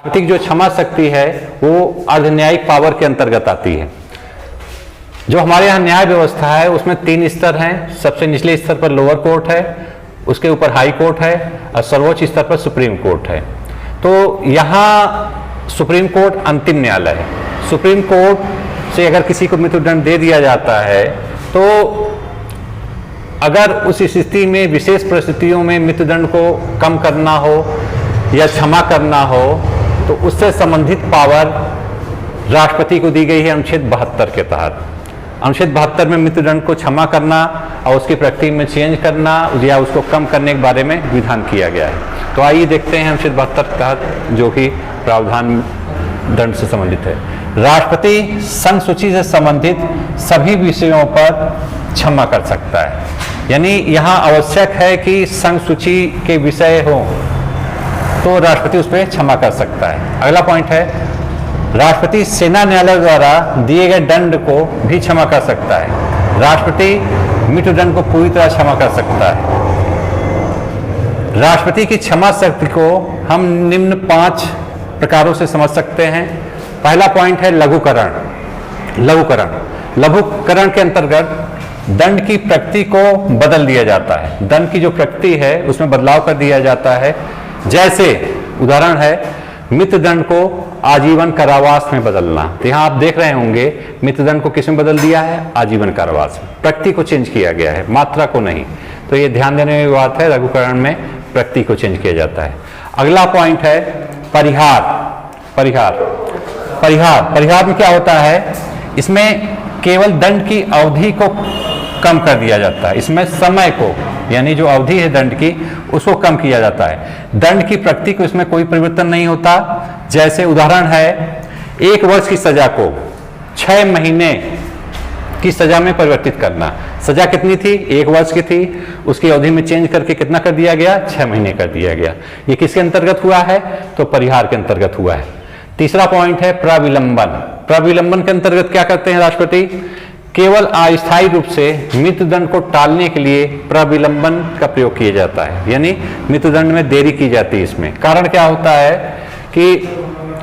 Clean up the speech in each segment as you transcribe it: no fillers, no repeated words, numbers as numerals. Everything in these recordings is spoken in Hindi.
राष्ट्रपति जो क्षमा शक्ति है वो अर्धन्यायिक पावर के अंतर्गत आती है। जो हमारे यहाँ न्याय व्यवस्था है उसमें 3 स्तर हैं। सबसे निचले स्तर पर लोअर कोर्ट है, उसके ऊपर हाई कोर्ट है और सर्वोच्च स्तर पर सुप्रीम कोर्ट है। तो यहाँ सुप्रीम कोर्ट अंतिम न्यायालय है। सुप्रीम कोर्ट से अगर किसी को मृत्युदंड दे दिया जाता है तो अगर उस स्थिति में विशेष परिस्थितियों में मृत्युदंड को कम करना हो या क्षमा करना हो तो उससे संबंधित पावर राष्ट्रपति को दी गई है अनुच्छेद 72 के तहत। अनुच्छेद 72 में मृत्युदंड को क्षमा करना और उसकी प्रकृति में चेंज करना या उसको कम करने के बारे में विधान किया गया है। तो आइए देखते हैं अनुच्छेद 72 के तहत जो कि प्रावधान दंड से संबंधित है। राष्ट्रपति संघ सूची से संबंधित सभी विषयों पर क्षमा कर सकता है। यानी यहाँ आवश्यक है कि संघ सूची के विषय हो तो राष्ट्रपति उस पर क्षमा कर सकता है। अगला पॉइंट है, राष्ट्रपति सेना न्यायालय द्वारा दिए गए दंड को भी क्षमा कर सकता है। राष्ट्रपति मृत्युदंड को पूरी तरह क्षमा कर सकता है। राष्ट्रपति की क्षमा शक्ति को हम निम्न 5 प्रकारों से समझ सकते हैं। पहला पॉइंट है लघुकरण। लघुकरण के अंतर्गत दंड की प्रकृति को बदल दिया जाता है। दंड की जो प्रकृति है उसमें बदलाव कर दिया जाता है। जैसे उदाहरण है मृत्युदंड को आजीवन कारावास में बदलना। तो यहाँ आप देख रहे होंगे मृत्युदंड को किस में बदल दिया है? आजीवन कारावास में। प्रकृति को चेंज किया गया है, मात्रा को नहीं। तो ये ध्यान देने की बात है, लघुकरण में प्रकृति को चेंज किया जाता है। अगला पॉइंट है परिहार में क्या होता है? इसमें केवल दंड की अवधि को कम कर दिया जाता है। इसमें समय को यानी जो अवधि है दंड की उसको कम किया जाता है। दंड की प्रकृति को इसमें कोई परिवर्तन नहीं होता। जैसे उदाहरण है 1 वर्ष की सजा को 6 महीने की सजा में परिवर्तित करना। सजा कितनी थी? 1 वर्ष की थी, उसकी अवधि में चेंज करके कितना कर दिया गया? 6 महीने कर दिया गया। ये किसके अंतर्गत हुआ है? तो परिहार के अंतर्गत हुआ है। तीसरा पॉइंट है प्रविलंबन के अंतर्गत क्या करते हैं राष्ट्रपति? केवल अस्थायी रूप से मृत्युदंड को टालने के लिए प्रविलंबन का प्रयोग किया जाता है। यानी मृत्युदंड में देरी की जाती है। इसमें कारण क्या होता है कि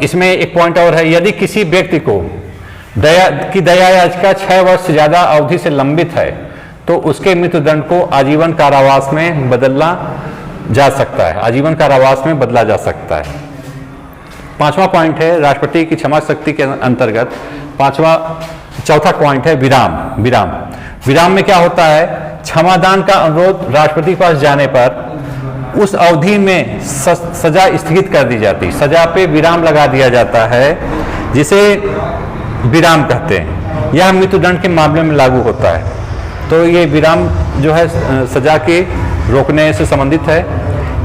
इसमें एक पॉइंट और है, यदि किसी व्यक्ति को दया याचिका 6 वर्ष से ज्यादा अवधि से लंबित है तो उसके मृत्युदंड को आजीवन कारावास में बदलना जा सकता है। आजीवन कारावास में बदला जा सकता है। 5वां पॉइंट है राष्ट्रपति की क्षमा शक्ति के अंतर्गत चौथा पॉइंट है विराम में क्या होता है? क्षमादान का अनुरोध राष्ट्रपति के पास जाने पर उस अवधि में सजा स्थगित कर दी जाती है। सजा पे विराम लगा दिया जाता है जिसे विराम कहते हैं। यह मृत्युदंड के मामले में लागू होता है। तो ये विराम जो है सजा के रोकने से संबंधित है।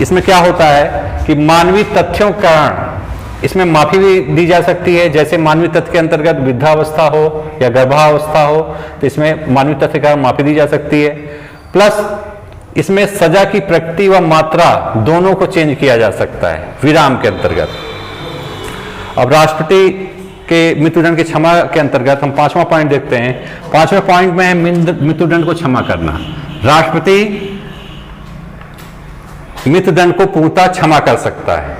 इसमें क्या होता है कि मानवीय तथ्यों के कारण इसमें माफी भी दी जा सकती है। जैसे मानवीय तथ्य के अंतर्गत वृद्धावस्था हो या गर्भावस्था हो तो इसमें मानवीय तथ्य के कारण माफी दी जा सकती है। प्लस इसमें सजा की प्रकृति व मात्रा दोनों को चेंज किया जा सकता है विराम के अंतर्गत। अब राष्ट्रपति के मृत्युदंड की क्षमा के अंतर्गत हम 5वां पॉइंट देखते हैं। 5वें पॉइंट में है मृत्युदंड को क्षमा करना। राष्ट्रपति मृत्युदंड को पूर्णतः क्षमा कर सकता है।